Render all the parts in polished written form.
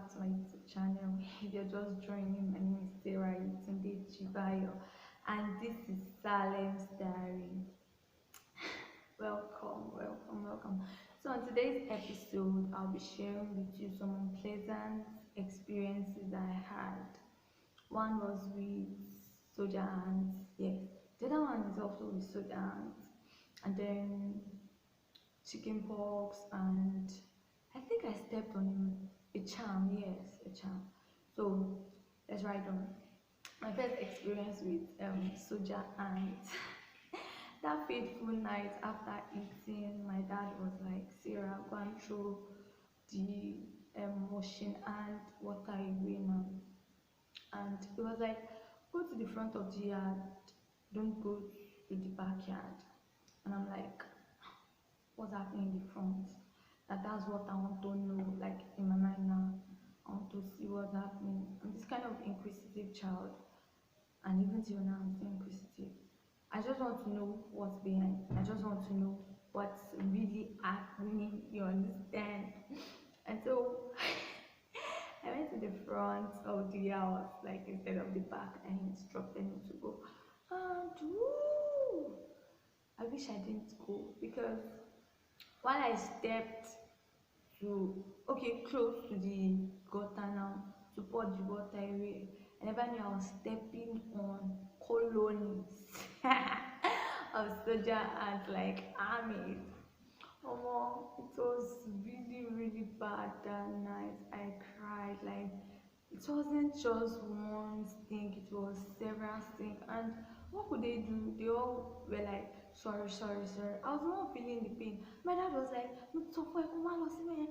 back to my YouTube channel. If you're just joining, my name is Sarah Tunde Chibayo, and this is Salem's Diary. Welcome. So, on today's episode, I'll be sharing with you some unpleasant experiences I had. One was with soldier ants, yes. The other one is also with soldier ants, and then chicken pox, and I think I stepped on a charm. Yes, a charm. So let's write on. My first experience with soldier ants. That fateful night after eating, my dad was like, Sarah, go and throw the motion and water away now. And it was like, go to the front of the yard, don't go to the backyard. And I'm like, what's happening in the front? That's what I want to know, like in my mind now. I want to see what's happening. I'm this kind of inquisitive child, and even till now, I'm still inquisitive. I just want to know what's behind. I just want to know what's really happening. You understand? And so I went to the front of the house, like instead of the back, and instructed him to go. And woo, I wish I didn't go, because while I stepped to close to the gutter now to pour the water away, I never knew I was stepping on colonies of soldier ants, like armies. It was really bad that night. I cried, like it wasn't just one stink, it was several stink. And what could they do? They all were like, sorry. I was the one feeling the pain. My dad was like, so for lost me,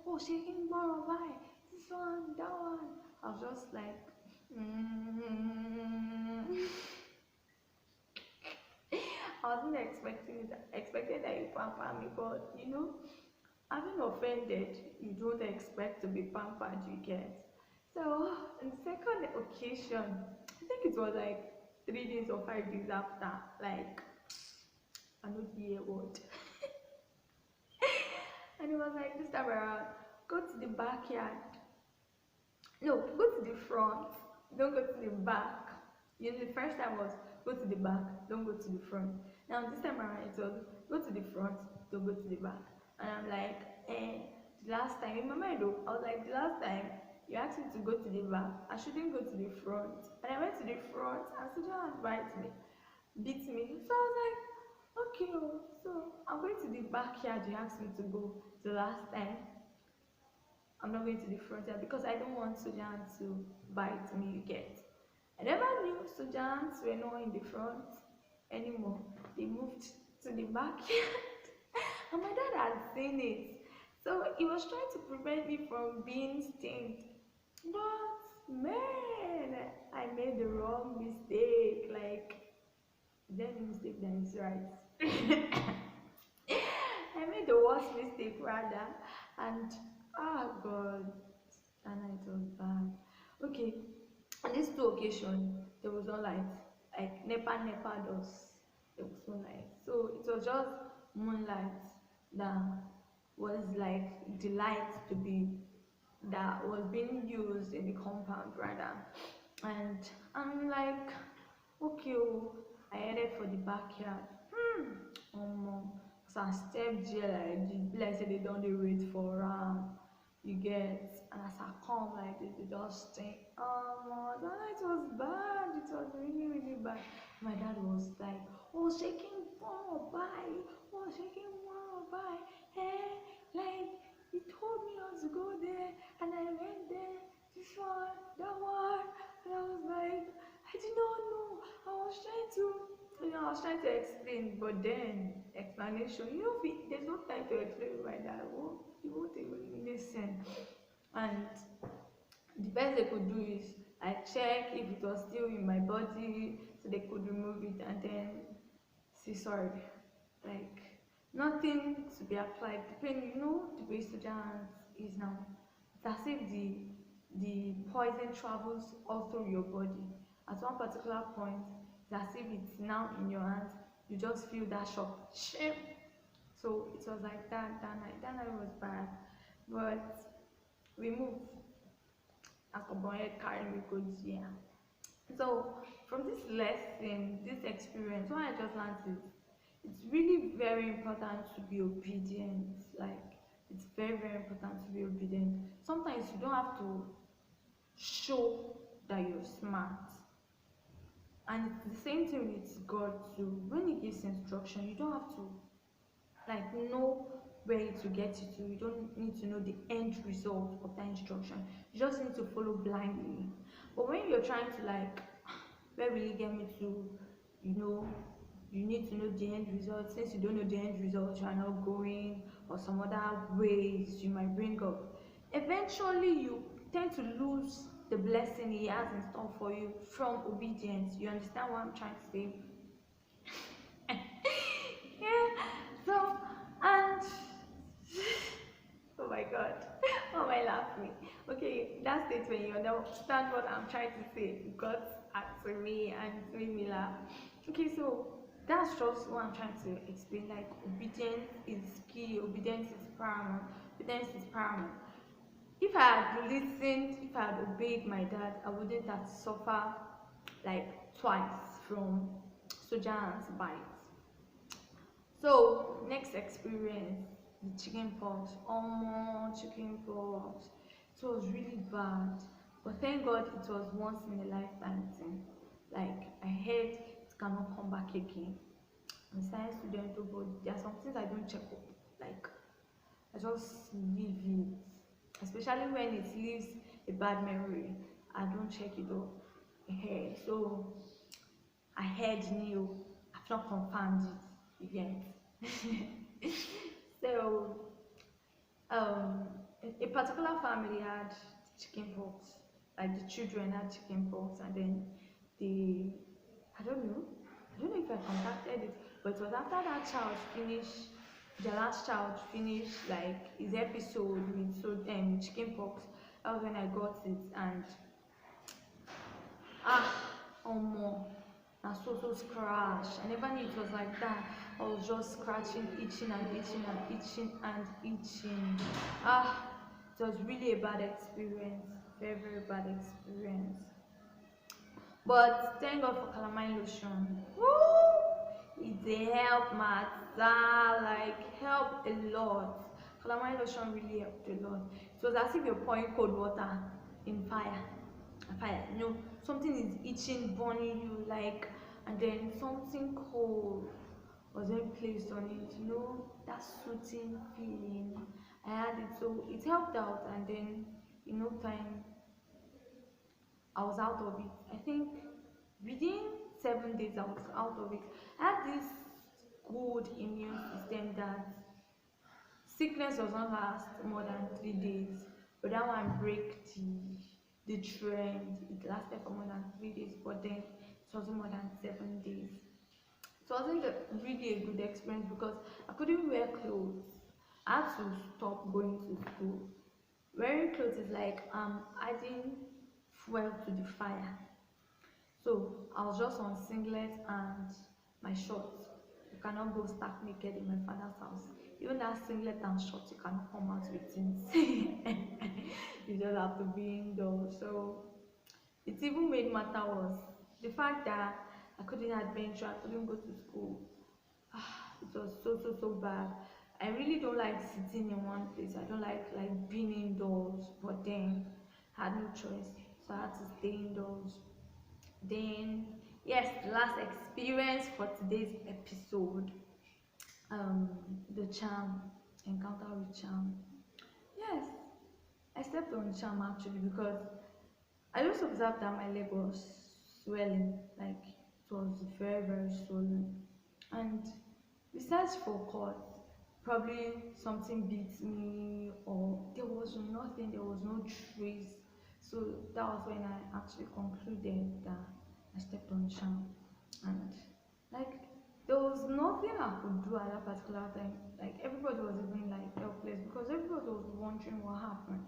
oh shaking borrow bye. This one, that one. I was just like, I wasn't expecting that you pamper me, but having offended, you don't expect to be pampered, you get. So, on the second occasion, I think it was like 3 days or 5 days after, like, I know the word. And it was like, this time around, go to the backyard. No, go to the front, don't go to the back. The first time was go to the back, don't go to the front. Now, this time around, it was go to the front, don't go to the back. And I'm like, the last time, in my mind though, I was like, the last time you asked me to go to the back, I shouldn't go to the front. And I went to the front, and someone beat me. So I was like, okay, so I'm going to the backyard you asked me to go the last time. I'm not going to the front yard because I don't want Sujan to bite me, you get. I never knew Sujans were not in the front anymore. They moved to the backyard. And my dad had seen it. So he was trying to prevent me from being stinged. But man, I made the wrong mistake. Like, that mistake that is right. I made the worst mistake rather. And oh god, that night was bad. Okay, on these two occasions, there was no light. Like Nepa does. There was no light. So it was just moonlight that was like the light to be that was being used in the compound rather. And I'm like, okay, I headed for the backyard. So I stepped there like this, like say they don't dey wait for you get. And as I come like this, they just think, that night was bad. It was really bad. My dad was like, shaking one by, like he told me not to go there, and I went there. This one, that one, and I was like, I did not know. I was trying to explain, but then explanation, there's no time to explain like that. You won't even listen. And the best they could do is I check if it was still in my body, so they could remove it and then say sorry. Like nothing to be applied. The pain, the way students is now. It's as if the poison travels all through your body. At one particular point, it's as if it's now in your hands. You just feel that shock. So it was like that night. That night was bad. But we move. Akobonye carry me go there. So from this lesson, this experience, what I just learned is it's really very important to be obedient. Like it's very, very important to be obedient. Sometimes you don't have to show that you're smart. And it's the same thing with God too. When He gives instruction, you don't have to like know where to get you to. You don't need to know the end result of that instruction. You just need to follow blindly. But when you're trying to like, where will you get me to? You know, you need to know the end result. Since you don't know the end result, you are not going, or some other ways you might bring up. Eventually, you tend to lose the blessing He has in store for you from obedience. You understand what I'm trying to say? Yeah. So, and oh my god, why am I laughing? Okay, that's it when you understand what I'm trying to say. God asked me and it made me laugh. Okay, so that's just what I'm trying to explain. Like obedience is key, obedience is paramount, obedience is paramount. If I had listened, if I had obeyed my dad, I wouldn't have suffered like twice from soldier ants bites. So next experience, the chicken pox. Oh more chicken pox. It was really bad. But thank God it was once in a lifetime thing. Like I heard it cannot come back again. I'm a science student too, but there are some things I don't check up. Like I just leave it. Especially when it leaves a bad memory. I don't check it up. So I heard new. I've not confirmed it yet. So a particular family had chicken pox, like the children had chicken pox, and then the I don't know, I don't know if I contacted it, but it was after that child finished, the last child finished like his episode with chicken pox. That was when I got it, and more. And so scratch. I never knew it was like that. I was just scratching, itching and itching and itching and itching. It was really a bad experience. Very, very bad experience. But thank God for calamine lotion. Woo! It's a help matter, like help a lot. Calamine lotion really helped a lot. It was as if you're pouring cold water in fire. Something is itching, burning you, like, and then something cold was then placed on it. That soothing feeling. I had it, so it helped out, and then in no time I was out of it. I think within 7 days I was out of it. I had this good immune system that sickness does not last more than 3 days, but that one break the trend. It lasted for more than 3 days, but then it wasn't more than 7 days. It wasn't really a good experience because I couldn't wear clothes. I had to stop going to school. Wearing clothes is like adding fuel to the fire. So I was just on singlet and my shorts. You cannot go stark naked in my father's house. Even that singlet and shorts, you cannot come out with things. You just have to be indoors. So it even made matter worse. The fact that I couldn't adventure, I couldn't go to school. It was so bad. I really don't like sitting in one place. I don't like being indoors. But then I had no choice, so I had to stay indoors. Then yes, the last experience for today's episode, the charm, encounter with charm. Yes, I stepped on charm actually because I just observed that my leg was swelling, like it was very, very swollen. And besides for cause, probably something beat me, or there was nothing, there was no trace. So that was when I actually concluded that I stepped on charm. And like there was nothing I could do at that particular time. Like everybody was even like helpless because everybody was wondering what happened.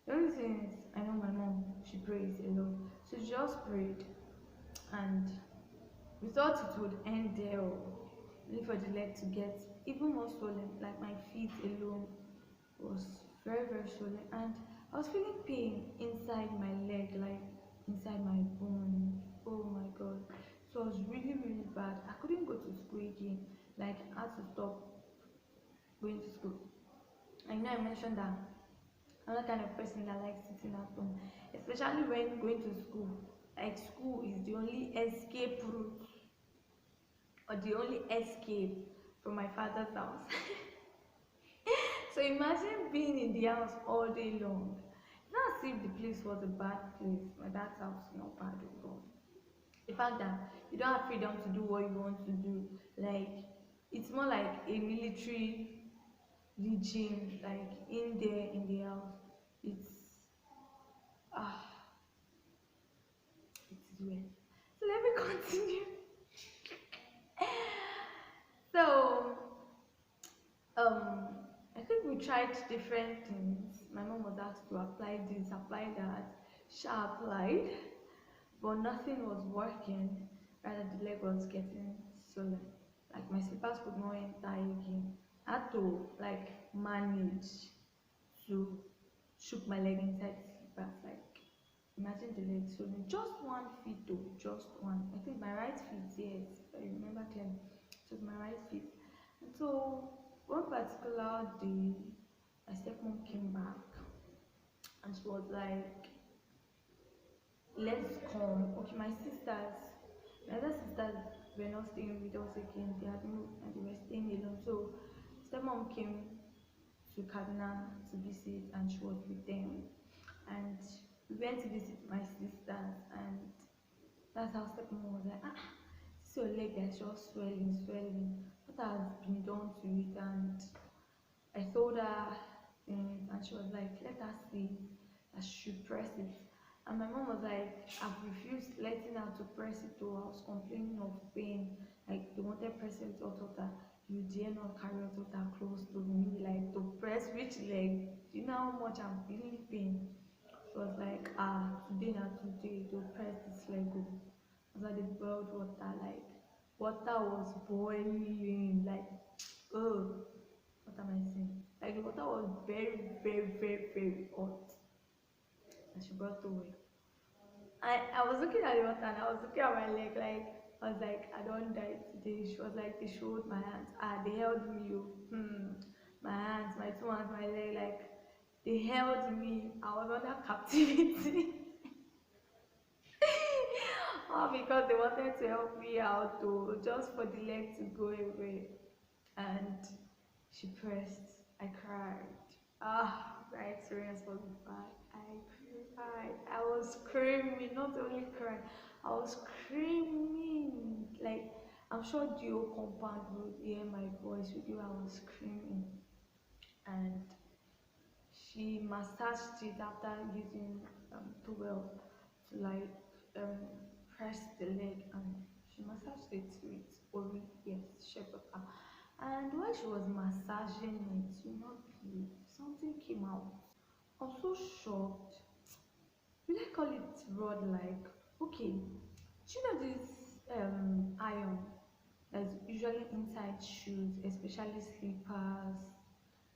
The only thing is, I know my mom, she prays a lot. So she just prayed, and we thought it would end there, or only for the leg to get even more swollen. Like my feet alone was very, very swollen. And I was feeling pain inside my leg, like inside my bone. Oh my god. So it was really, really bad. I couldn't go to school again. Like I had to stop going to school. I know I mentioned that I'm not kind of person that likes sitting at home, especially when going to school. Like school is the only escape route or the only escape from my father's house. So imagine being in the house all day long. Not as if the place was a bad place. My dad's house is not bad at all. The fact that you don't have freedom to do what you want to do, like it's more like a military regime, like in there in the house. It's ah, it is well. So let me continue. So um I think we tried different things. My mom was asked to apply this, apply that. She applied, but nothing was working. Rather, the leg was getting swollen. Like my slippers could not enter again. I had to like manage to shook my leg inside the slippers. Like imagine the leg swollen. Just one feet though, just one. I think my right feet, yes, I remember clearly. It was my right feet. And so one particular day, my stepmom came back and she was like, let's come. Okay, my other sisters were not staying with us again. They had moved and they were staying alone. So stepmom came to Kaduna to visit and she was with them. And we went to visit my sisters and that's how stepmom was like, this your leg that's just swelling, swelling. What has been done to it? And I told her things and she was like, let her see that she should press it. And my mom was like, I've refused letting her to press it too. I was complaining of pain. Like they wanted pressing it out of her. You dare not carry out of her close to me, like to press which leg? Do you know how much I'm feeling pain? She was like, today not today, to press this leg. Oh. I was like, the boiled water, like water was boiling, like oh, what am I saying? Like the water was very, very, very, very hot. And she brought away. I was looking at the water and I was looking at my leg like I was like, I don't die today. She was like, they showed my hands. They held me. My hands, my two hands, my leg, like they held me. I was under captivity. All because they wanted to help me out though, just for the leg to go away. And she pressed. I cried. My experience was bad. I cried. I was screaming, not only crying, I was screaming. Like I'm sure the whole compound would hear my voice with you. I was screaming, and she massaged it after using towel to like um, press the leg, and she massaged it with Ori, yes, shepherd. And while she was massaging it, you know, something came out. I was so shocked. Will I call it rod like? Okay, do you know this iron that's usually inside shoes, especially slippers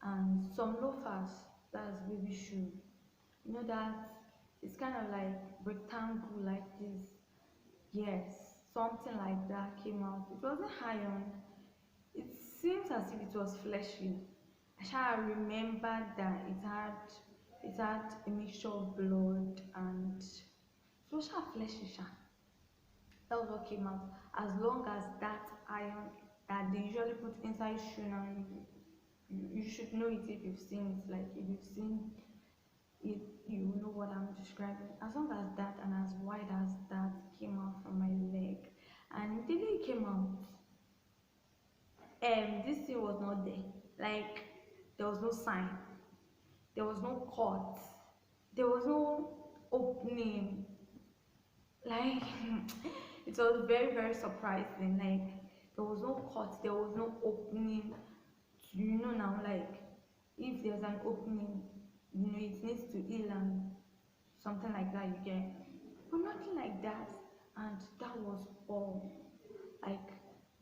and some loafers, that's baby shoe. You know that it's kind of like rectangle like this. Yes, something like that came out. It wasn't iron. It seems as if it was fleshy. I shall remember that it had a mixture of blood and it was fleshy. That was what came out. As long as that iron that they usually put inside shoe now, you should know it if you've seen it. Like if you've seen it, you know what I'm describing. As long as that and as wide as that came out from my leg, and the day it came out, this thing was not there. Like there was no sign, there was no cut, there was no opening. Like it was very, very surprising. Like there was no cut, there was no opening. You know now, like if there's an opening, you know it needs to heal and something like that you get, but nothing like that. And that was all. Like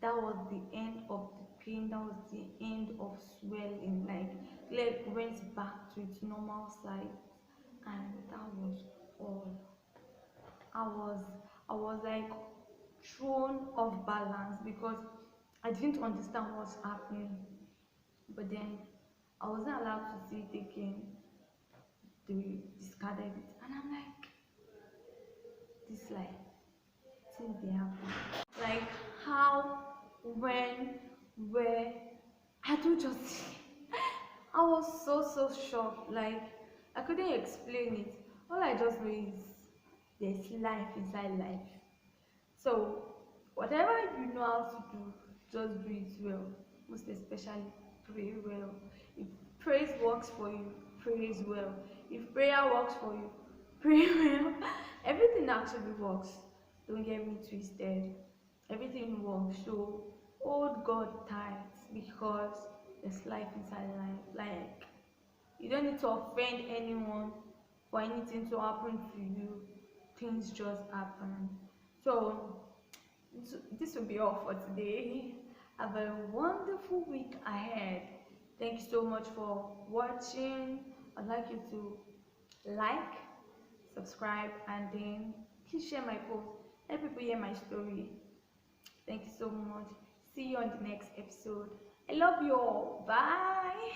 that was the end of the pain, that was the end of swelling. Like leg went back to its normal size. and that was all. I was I was like thrown off balance because I didn't understand what's happening. But then I wasn't allowed to see it again. They discarded it, and I'm like, this life, things they happen. Like how, when, where, I don't just. I was so shocked. Like I couldn't explain it. All I just know is there's life inside life. So whatever you know how to do, just do it well. Most especially pray well. If praise works for you, praise well. If prayer works for you, pray well. Everything actually works. Don't get me twisted. Everything works. So hold God tight because there's life inside life. Like you don't need to offend anyone for anything to happen to you. Things just happen. So this will be all for today. Have a wonderful week ahead. Thank you so much for watching. I'd like you to like, subscribe, and then please share my post. Let people hear my story. Thank you so much. See you on the next episode. I love you all. Bye.